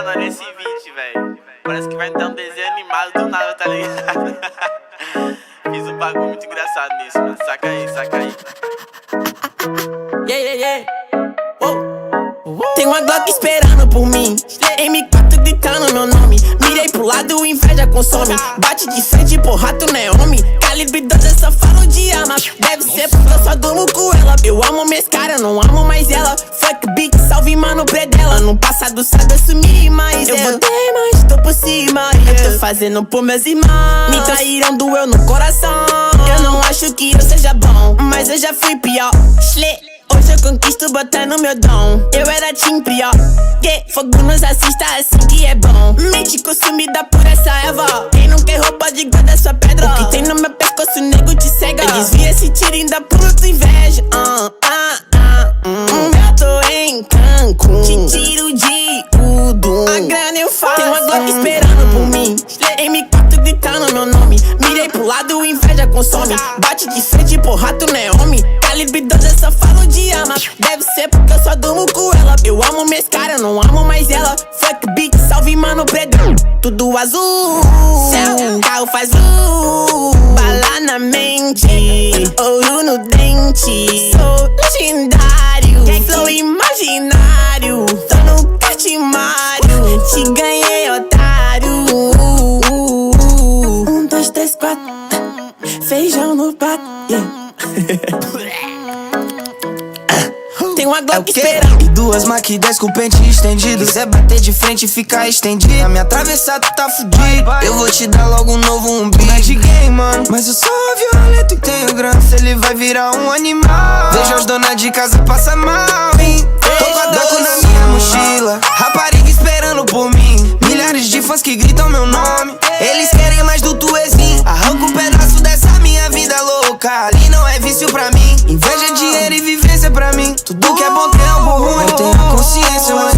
Mano, olha esse beat, velho. Parece que vai ter um desenho animado do nada, tá ligado? Fiz um bagulho muito engraçado nisso, mano. Saca aí, saca aí. Yeah, yeah, yeah. Tem uma Glock esperando por mim, M4 gritando meu nome. Mirei pro lado, inveja consome. Bate de frente, porra, tu não é homem. Calibre 12, eu só falo de arma. Deve ser porque eu só durmo com ela. Eu amo minhas caras, não amo mais ela. Fuck beat, salve mano predela. No passado sabe assumir, mas eu botei, mas tô por cima. Eu tô fazendo por meus irmãos. Me traíram, doeu no coração. Eu não acho que eu seja bom, mas eu já fui pior. Hoje eu conquisto botando meu dom. Eu era team prior. Fogo nos assista assim que é bom. Mente consumida por essa erva. Quem não quer roupa de guarda sua pedra. O que tem no meu pescoço, nego te cega. Eu desvia esse tiro ainda por tua inveja. Eu tô em Cancún, te tiro de tudo. A grana eu faço. Tem uma Glock esperando por mim, M4 gritando meu nome. Mirei pro lado, inveja consome. Bate de frente, porra, tu não é homem. Calibre 12, eu só falo de arma. Deve ser porque eu só durmo com ela. Eu amo minhas caras, não amo mais ela. Fuck beat, salve mano predão. Tudo azul, céu, carro faz bala na mente, ouro no dente. Sou legendário, flow imaginário. Tô no Cartimário, te ganhei, otário. 1, 2, 3, 4, feijão no prato. Tem uma Glock esperando. E duas Mac 10 com pente estendido. Quiser bater de frente e ficar estendido, na minha travessa tu tá fudido. Eu vou te dar logo um novo umbigo. Não é de game, mano, mas eu sou violento e tenho grana. Se ele vai virar um animal. Vejo as donas de casa passar mal, hein? Tô com a Daco na minha mochila, rapariga esperando por mim. Milhares de fãs que gritam meu nome. Eles querem mais do tuezinho. Arranca um pedaço dessa minha vida louca. Ali não é vício pra mim. Inveja, dinheiro e vivência pra mim. Tudo que é bom tem algo ruim. Eu tenho a consciência, mas